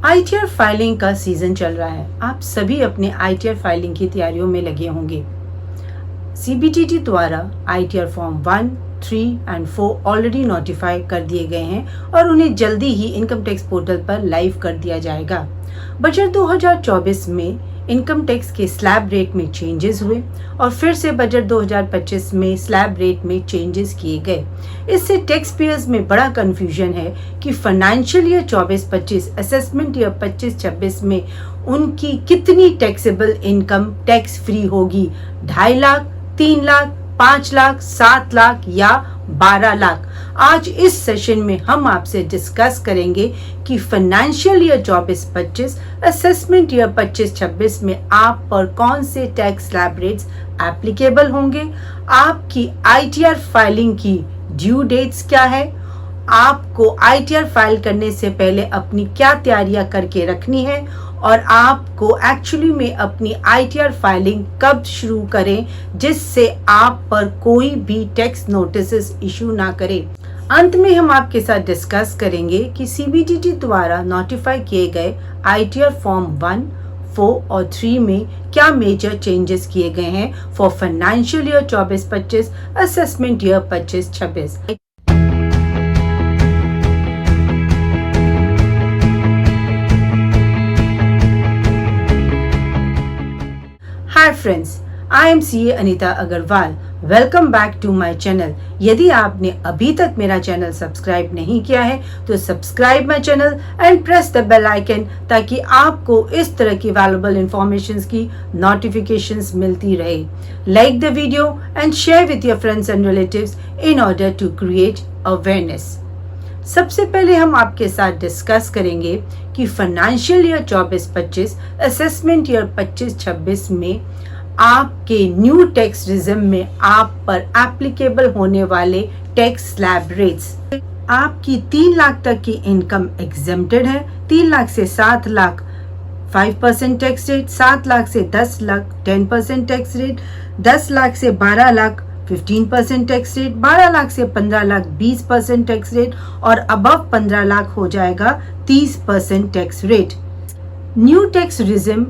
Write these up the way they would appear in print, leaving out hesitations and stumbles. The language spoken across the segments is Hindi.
आईटीआर फाइलिंग का सीजन चल रहा है। आप सभी अपने आईटीआर फाइलिंग की तैयारियों में लगे होंगे। सीबीडीटी द्वारा ITR form 1, 3 and 4 already notify कर दिए गए हैं और उन्हें जल्दी ही इनकम टैक्स पोर्टल पर लाइव कर दिया जाएगा। बजट 2024 में इनकम टैक्स के स्लैब रेट में चेंजेस हुए और फिर से बजट 2025 में स्लैब रेट में चेंजेस किए गए। इससे टैक्स पेयर्स में बड़ा कंफ्यूजन है कि फाइनेंशियल ईयर 24-25 असेसमेंट ईयर 25-26 में उनकी कितनी टैक्सेबल इनकम टैक्स फ्री होगी। 2.5 लाख, 3 लाख, 5 लाख, 7 लाख या 12 लाख। आज इस सेशन में हम आपसे डिस्कस करेंगे कि फाइनेंशियल ईयर 24-25 असेसमेंट ईयर 25-26 में आप पर कौन से टैक्स स्लैब रेट्स एप्लीकेबल होंगे, आपकी आईटीआर फाइलिंग की ड्यू डेट्स क्या है, आपको आईटीआर फाइल करने से पहले अपनी क्या तैयारियां करके रखनी है और आपको एक्चुअली में अपनी आईटीआर फाइलिंग कब शुरू करें जिससे आप पर कोई भी टैक्स नोटिसेस इशू ना करे। अंत में हम आपके साथ डिस्कस करेंगे कि सीबीडीटी द्वारा नोटिफाई किए गए आईटीआर फॉर्म 1, 4 और 3 में क्या मेजर चेंजेस किए गए हैं for financial year 24-25 assessment year 25-26। Hi friends, I am CA Anita Agarwal. Welcome back to my channel. यदि आपने अभी तक मेरा चैनल सब्सक्राइब नहीं किया है तो subscribe my channel and press the bell icon ताकि आपको इस तरह की वैल्यूएबल इंफॉर्मेशंस की नोटिफिकेशंस मिलती रहे। Like the video and share with your friends and relatives in order to create awareness. सबसे पहले हम आपके साथ डिस्कस करेंगे कि फाइनेंशियल ईयर 24-25 असेसमेंट ईयर 25-26 में आपके न्यू टैक्स रिजिम में आप पर एप्लीकेबल होने वाले टैक्स स्लैब रेट्स। आपकी 3 लाख तक की इनकम एग्जेम्प्टेड है। 3 लाख से 7 लाख 5% टैक्स रेट, 7 लाख से 10 लाख 10% टैक्स रेट, 10 लाख से 12 लाख 15% टैक्स रेट, 12 लाख से 15 लाख 20% टैक्स रेट और अबव 15 लाख हो जाएगा 30% tax rate. New tax regime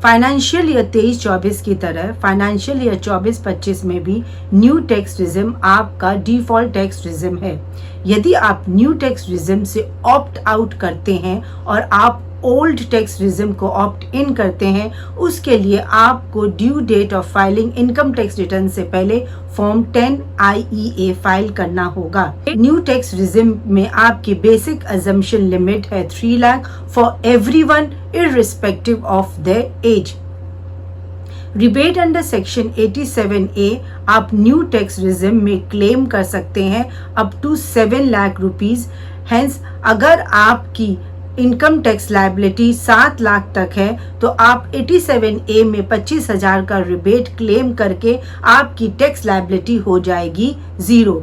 financial year 23-24 की तरह फाइनेंशियल ईयर 24-25 में भी न्यू टैक्स रिजिम आपका डिफॉल्ट टैक्स रिजिम है। यदि आप न्यू टैक्स रिजिम से ऑप्ट आउट करते हैं और आप ओल्ड टैक्स रिजिम को ऑप्ट इन करते हैं, उसके लिए आपको due date of filing income tax return से पहले फॉर्म 10 IEA फाइल करना होगा। न्यू टैक्स रिजिम में आपकी बेसिक अजम्पशन लिमिट है 3 lakh for everyone irrespective of their age. Rebate under section 87A आप न्यू टैक्स रिजिम में क्लेम कर सकते हैं up to 7 lakh rupees. Hence अगर आपकी इनकम टैक्स लायबिलिटी 7 लाख तक है तो आप 87A में 25,000 का रिबेट क्लेम करके आपकी टैक्स लायबिलिटी हो जाएगी 0।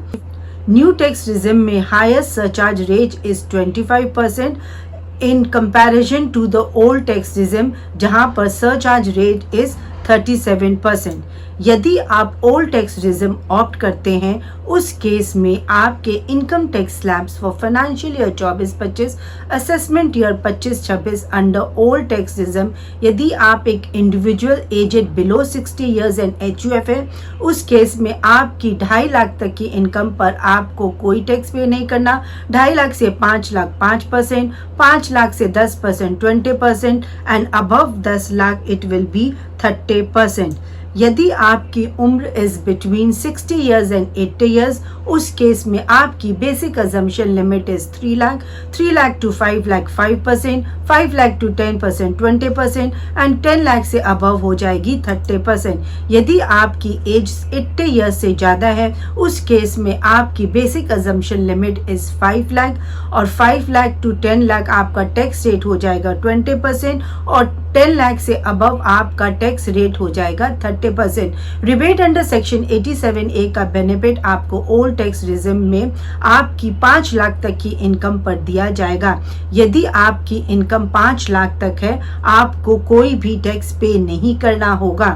न्यू टैक्स रिजिम में highest surcharge rate is 25% in comparison to the old tax regime जहां पर सरचार्ज रेट इज 37%। यदि आप ओल्ड टैक्स रिजिम ऑप्ट करते हैं उस केस में आपके income tax slabs for financial year 24-25 assessment year 25-26 under old tax regime, यदि आप एक individual aged below 60 years and HUF है, उस केस में आपकी 2.5 लाख तक की इनकम पर आपको कोई टैक्स पे नहीं करना। 2.5 लाख से 5 लाख 5%, 5 लाख से 10% 20% and above 10 lakh it will be 30%। यदि आपकी उम्र is between 60 years and 80 years, उस केस में आपकी basic exemption limit is 3 lakh, 3 lakh to 5 lakh 5%, 5 lakh to 10% 20% and 10 lakh से अबव हो जाएगी 30%। यदि आपकी एज 80 इयर्स से ज़्यादा है उस केस में आपकी basic exemption limit is 5 lakh और 5 लाख टू 10 लाख आपका टैक्स रेट हो जाएगा 20% और 10 लाख से अबव आपका टैक्स रेट हो जाएगा 30%। रिबेट अंडर सेक्शन 87A का बेनिफिट आपको ओल्ड टैक्स रिजिम में आपकी 5 लाख तक की इनकम पर दिया जाएगा। यदि आपकी इनकम 5 लाख तक है आपको कोई भी टैक्स पे नहीं करना होगा।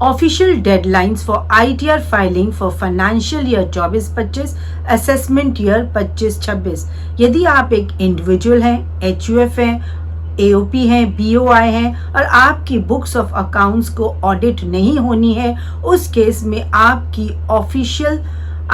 Official deadlines for ITR filing for financial year 24-25, assessment year 25-26। यदि आप एक इंडिविजुअल हैं, HUF हैं, AOP हैं, BOI हैं और आपकी बुक्स ऑफ अकाउंट्स को ऑडिट नहीं होनी है, उस केस में आपकी official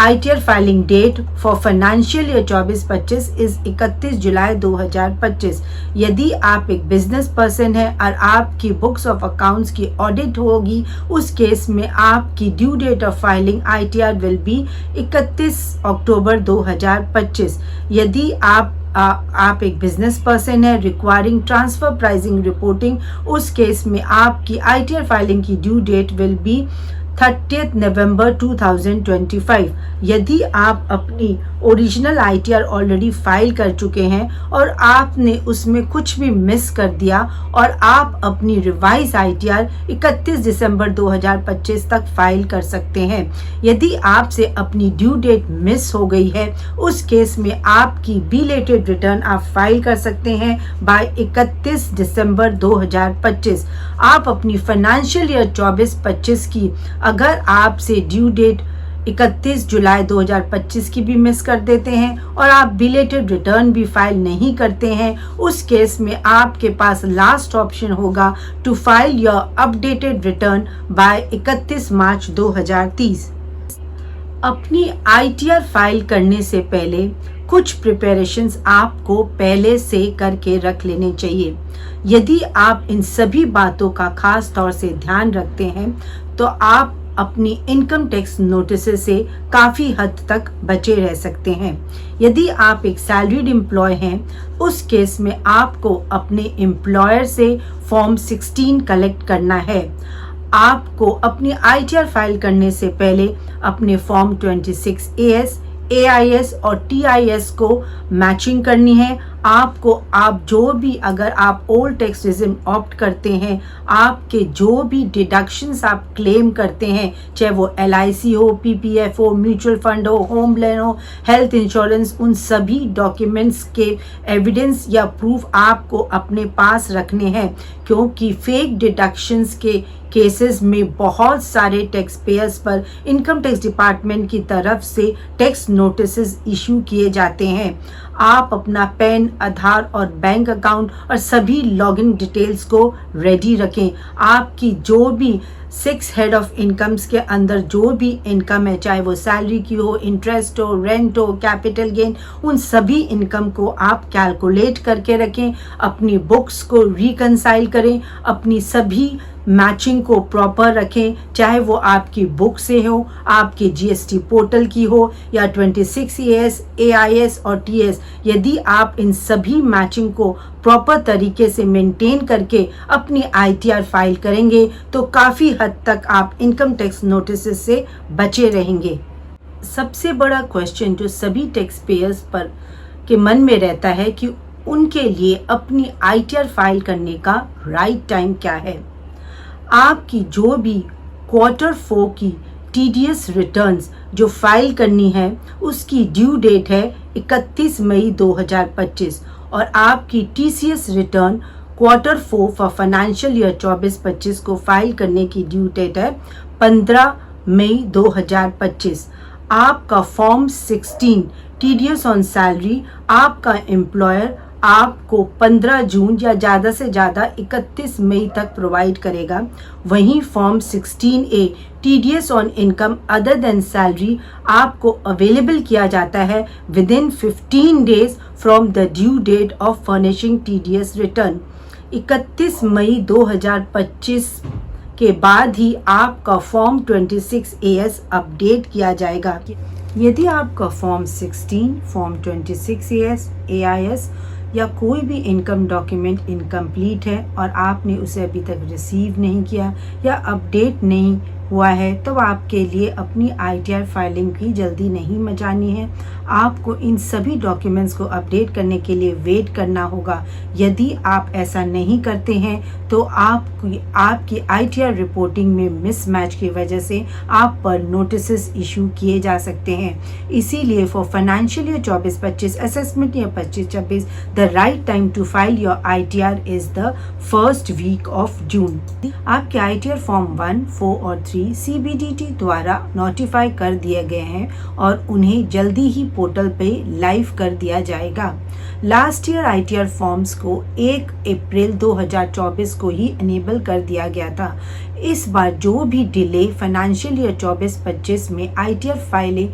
ITR filing date for financial year 24-25 is 31 July 2025। यदि आप एक बिजनेस पर्सन है और आपकी बुक्स ऑफ अकाउंट्स की ऑडिट होगी, उस केस में आपकी due date of filing ITR will be 31 October 2025। यदि आप एक बिजनेस पर्सन है रिक्वायरिंग ट्रांसफर प्राइसिंग रिपोर्टिंग, उस केस में आपकी ITR फाइलिंग की ड्यू डेट विल बी 30 नवंबर 2025। यदि आप अपनी ओरिजिनल ITR ऑलरेडी फाइल कर चुके हैं और आपने उसमें कुछ भी मिस कर दिया और आप अपनी रिवाइज ITR 31 दिसंबर 2025 तक फाइल कर सकते हैं। यदि आपसे अपनी ड्यू डेट मिस हो गई है, उस केस में आपकी बिलेटेड रिटर्न आप फाइल कर सकते हैं बाय 31 दिसंबर 2025। आप अपनी फाइनेंशियल ईयर 24-25 की अगर आपसे ड्यू डेट 31 जुलाई 2025 की भी मिस कर देते हैं और आप बिलेटेड रिटर्न भी फाइल नहीं करते हैं, उस केस में आपके पास लास्ट ऑप्शन होगा to file your updated return by 31 March 2030। अपनी ITR फाइल करने से पहले कुछ प्रिपरेशंस आपको पहले से करके रख लेने चाहिए। यदि आप इन सभी बातों का खास तौर से ध्यान रखते हैं तो आप अपनी इनकम टैक्स नोटिस से काफ़ी हद तक बचे रह सकते हैं। यदि आप एक सैलरीड एम्प्लॉय हैं, उस केस में आपको अपने एम्प्लॉयर से फॉर्म 16 कलेक्ट करना है। आपको अपनी ITR फाइल करने से पहले अपने फॉर्म 26AS, AIS और TIS को मैचिंग करनी है। आप जो भी अगर आप ओल्ड टैक्स रेजिम ऑप्ट करते हैं, आपके जो भी डिडक्शंस आप क्लेम करते हैं, चाहे वो LIC हो, PPF हो, म्यूचुअल फंड हो, होम लोन हो, हेल्थ इंश्योरेंस, उन सभी डॉक्यूमेंट्स के एविडेंस या प्रूफ आपको अपने पास रखने हैं, क्योंकि फेक डिडक्शंस के केसेस में बहुत सारे टैक्स पेयर्स पर इनकम टैक्स डिपार्टमेंट की तरफ से टैक्स नोटिसेस इशू किए जाते हैं। आप अपना पैन, आधार और बैंक अकाउंट और सभी लॉगिन डिटेल्स को रेडी रखें। आपकी जो भी 6 हेड ऑफ इनकम्स के अंदर जो भी इनकम है, चाहे वो सैलरी की हो, इंटरेस्ट हो, रेंट हो, कैपिटल गेन, उन सभी इनकम को आप कैलकुलेट करके रखें। अपनी बुक्स को रिकंसाइल करें, अपनी सभी मैचिंग को प्रॉपर रखें, चाहे वो आपकी बुक से हो, आपके GST पोर्टल की हो या 26AS, AIS और TS। यदि आप इन सभी मैचिंग को प्रॉपर तरीके से मेंटेन करके अपनी ITR फाइल करेंगे तो काफ़ी हद तक आप इनकम टैक्स नोटिस से बचे रहेंगे। सबसे बड़ा क्वेश्चन जो सभी टैक्स पेयर्स पर के मन में रहता है कि उनके लिए अपनी ITR फाइल करने का राइट टाइम क्या है। आपकी जो भी Q4 की TDS रिटर्न्स जो फाइल करनी है, उसकी ड्यू डेट है 31 मई 2025 और आपकी TCS return Q4 for financial year 24-25 को फाइल करने की ड्यू डेट है 15 मई 2025। आपका फॉर्म 16 TDS ऑन सैलरी आपका एम्प्लॉयर आपको 15 जून या ज़्यादा से ज़्यादा 31 मई तक प्रोवाइड करेगा। वहीं form 16A TDS on income other than salary आपको अवेलेबल किया जाता है within 15 days from the due date of furnishing TDS return. 31 May 2025 के बाद ही आपका फॉर्म 26AS अपडेट किया जाएगा। यदि आपका फॉर्म 16, फॉर्म 26AS, AIS या कोई भी इनकम डॉक्यूमेंट इनकम्प्लीट है और आपने उसे अभी तक रिसीव नहीं किया या अपडेट नहीं हुआ है तो आपके लिए अपनी ITR फाइलिंग की जल्दी नहीं मचानी है। आपको इन सभी डॉक्यूमेंट्स को अपडेट करने के लिए वेट करना होगा। यदि आप ऐसा नहीं करते हैं तो आपकी ITR रिपोर्टिंग में मिसमैच की वजह से आप पर नोटिसेस इशू किए जा सकते हैं। इसीलिए for financial year 24-25 assessment year 25-26 the right time to file your ITR is the first week of June. आपके ITR फॉर्म 1, 4 और 3 CBDT द्वारा नोटिफाई कर दिए गए हैं और उन्हें जल्दी ही पोर्टल पे लाइव कर दिया जाएगा। लास्ट ईयर ITR फॉर्म्स को 1 अप्रैल 2024 को ही इनेबल कर दिया गया था। इस बार जो भी डिले फाइनेंशियल ईयर 24-25 में ITR फाइलिंग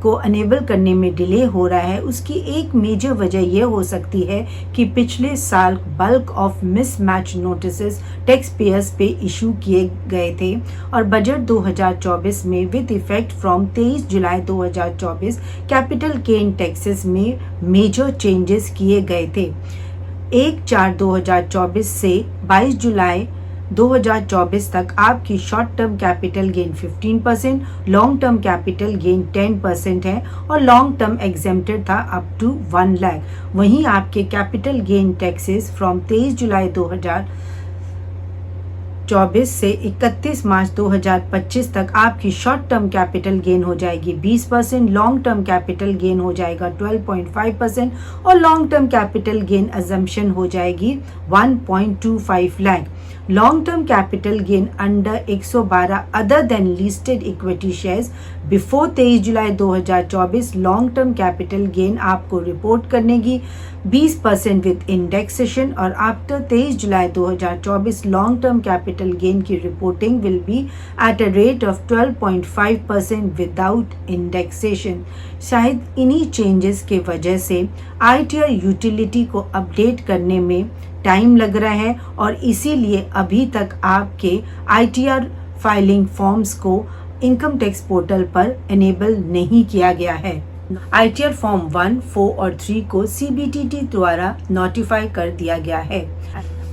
को अनेबल करने में डिले हो रहा है, उसकी एक मेजर वजह यह हो सकती है कि पिछले साल bulk of mismatch notices tax payers पे इशू किए गए थे और बजट 2024 में with effect from 23 July 2024 capital gain taxes में मेजर चेंजेस किए गए थे। 1/4/2024 से 22 जुलाई 2024 तक आपकी short term capital gain 15%, long term capital gain 10% है और लॉन्ग टर्म एग्जेम्प्टेड था अप टू 1 लाख। वहीं आपके कैपिटल गेन टैक्सेस फ्रॉम 23 जुलाई 2024 से 31 मार्च 2025 तक आपकी शॉर्ट टर्म कैपिटल गेन हो जाएगी 20%, लॉन्ग टर्म कैपिटल गेन हो जाएगा 12.5% और long term capital gain assumption हो जाएगी 1.25 lakh. Long term capital gain under 112 other than listed equity shares before 23 जुलाई 2024 लॉन्ग टर्म कैपिटल गेन आपको रिपोर्ट करने की 20% विद इंडेक्सेशन और आफ्टर 23 जुलाई 2024 लॉन्ग टर्म कैपिटल गेन की reporting will be at a rate of 12.5% without indexation. शायद इन्हीं चेंजेस के वजह से ITR यूटिलिटी को अपडेट करने में टाइम लग रहा है और इसीलिए अभी तक आपके ITR फाइलिंग फॉर्म्स को इनकम टैक्स पोर्टल पर इनेबल नहीं किया गया है। ITR फॉर्म 1, 4 और 3 को CBDT द्वारा नोटिफाई कर दिया गया है।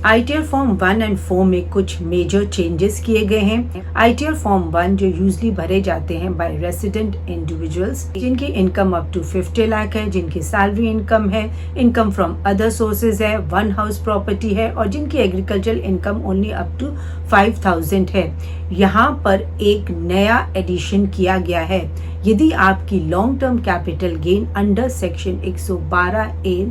ITR फॉर्म 1 एंड 4 में कुछ मेजर चेंजेस किए गए हैं। ITR फॉर्म 1 जो यूजली भरे जाते हैं बाय रेसिडेंट इंडिविजुअल्स जिनकी इनकम अप टू 50 लाख है, जिनकी सैलरी इनकम है, इनकम फ्रॉम अदर सोर्सेज है, 1 हाउस प्रॉपर्टी है और जिनकी agricultural income only up to 5000 है। यहाँ पर एक नया एडिशन किया गया है। यदि आपकी long term capital gain under section 112A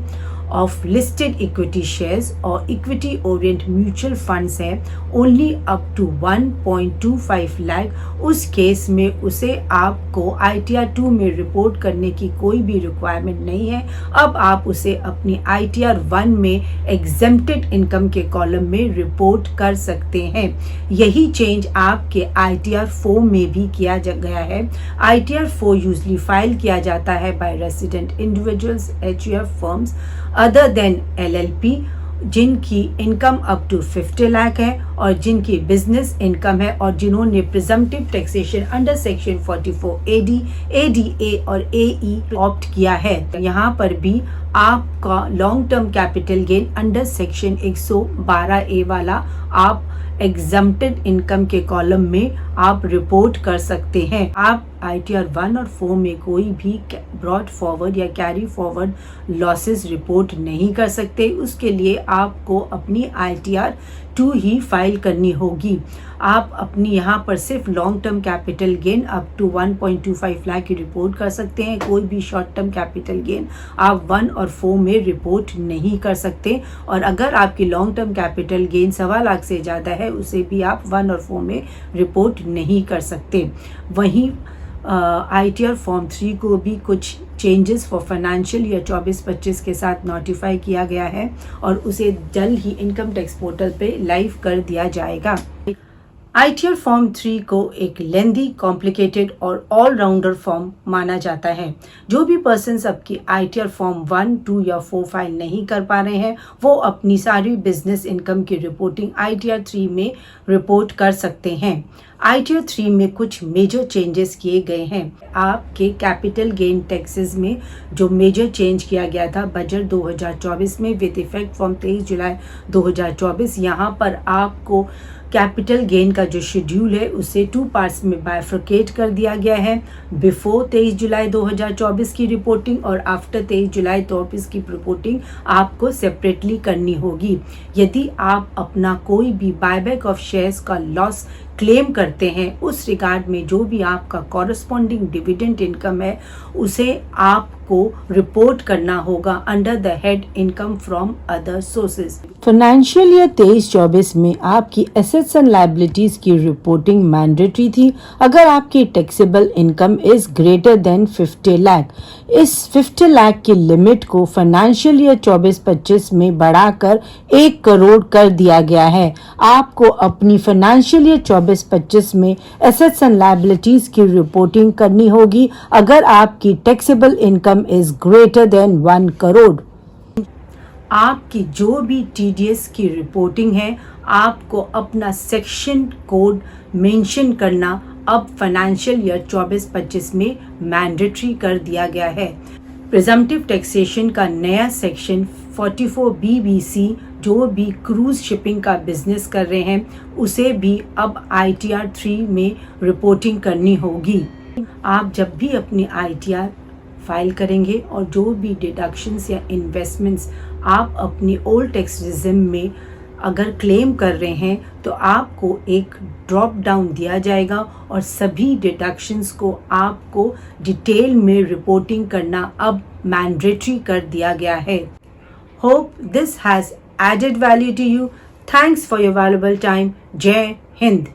of listed equity shares और इक्विटी ओरिएंट म्यूचुअल फंड्स है ओनली अप टू 1.25 लाख, उस केस में उसे आपको ITR 2 में रिपोर्ट करने की कोई भी रिक्वायरमेंट नहीं है। अब आप उसे अपनी ITR 1 में एग्जेम्प्टेड इनकम के कॉलम में रिपोर्ट कर सकते हैं। यही चेंज आपके ITR 4 में भी किया गया है। ITR 4 यूजली फाइल किया जाता है by resident individuals HUF firms other than LLP जिनकी इनकम अप टू 50 लाख है और जिनकी बिजनेस इनकम है और जिन्होंने presumptive taxation under section 44AD, ADA और AE ऑप्ट किया है। यहाँ पर भी आपका long term capital gain under section 112A वाला आप एग्जम्प्टेड इनकम के कॉलम में आप रिपोर्ट कर सकते हैं। आप ITR 1 और 4 में कोई भी ब्रॉड फॉरवर्ड या कैरी फॉरवर्ड लॉसेस रिपोर्ट नहीं कर सकते। उसके लिए आपको अपनी ITR 2 ही फाइल करनी होगी। आप अपनी यहाँ पर सिर्फ long term capital gain up to 1.25 lakh की रिपोर्ट कर सकते हैं। कोई भी शॉर्ट टर्म कैपिटल गेन आप 1 और 4 में रिपोर्ट नहीं कर सकते और अगर आपकी long term capital gain 1.25 lakh से ज़्यादा है उसे भी आप 1 और 4 में रिपोर्ट नहीं कर सकते। वहीं ITR फॉर्म 3 को भी कुछ चेंजेस फॉर फाइनेंशियल ईयर 24-25 के साथ नोटिफाई किया गया है और उसे जल्द ही इनकम टैक्स पोर्टल पे लाइव कर दिया जाएगा। ITR फॉर्म 3 को एक लेंदी, कॉम्प्लिकेटेड और ऑलराउंडर फॉर्म माना जाता है। जो भी पर्सन्स आपकी ITR फॉर्म 1, 2 या 4 फाइल नहीं कर पा रहे हैं वो अपनी सारी बिजनेस इनकम की रिपोर्टिंग ITR 3 में रिपोर्ट कर सकते हैं। ITR 3 में कुछ मेजर चेंजेस किए गए हैं। आपके कैपिटल गेन टैक्सेस में जो मेजर चेंज किया गया था बजट 2024 में विद इफेक्ट फ्रॉम 23 जुलाई 2024, यहाँ पर आपको कैपिटल गेन का जो शेड्यूल है उसे 2 पार्ट्स में बाइफर्केट कर दिया गया है। बिफोर 23 जुलाई 2024 की रिपोर्टिंग और आफ्टर 23 जुलाई 2024 की रिपोर्टिंग आपको सेपरेटली करनी होगी। यदि आप अपना कोई भी बायबैक ऑफ शेयर्स का लॉस क्लेम करते हैं, उस रिगार्ड में जो भी आपका कॉरस्पॉन्डिंग डिविडेंड इनकम है उसे आपको रिपोर्ट करना होगा under the head income from other sources. Financial year 23-24 में आपकी एसेट्स एंड लायबिलिटीज की रिपोर्टिंग मैंडेटरी थी अगर आपकी taxable income is greater than 50 lakh. इस 50 लाख की लिमिट को फाइनेंशियल ईयर 24-25 में बढ़ाकर 1 करोड़ कर दिया गया है। आपको अपनी फाइनेंशियल ईयर 24-25 में एसेट्स एंड लायबिलिटीज की रिपोर्टिंग करनी होगी अगर आपकी taxable income is greater than 1 crore. आपकी जो भी टीडीएस की रिपोर्टिंग है आपको अपना सेक्शन कोड मेंशन करना अब फाइनेंशियल ईयर 24-25 में मैंडेटरी कर दिया गया है। प्रिजम्पटिव टैक्सेशन का नया सेक्शन 44 BBC जो भी क्रूज शिपिंग का बिजनेस कर रहे हैं उसे भी अब ITR 3 में रिपोर्टिंग करनी होगी। आप जब भी अपनी ITR फाइल करेंगे और जो भी डिडक्शंस या इन्वेस्टमेंट्स आप अपनी ओल्ड टैक्स रिजिम में अगर क्लेम कर रहे हैं तो आपको एक ड्रॉप डाउन दिया जाएगा और सभी डिडक्शंस को आपको डिटेल में रिपोर्टिंग करना अब मैंडेटरी कर दिया गया है। Hope this has added value to you. Thanks for your valuable time. जय हिंद।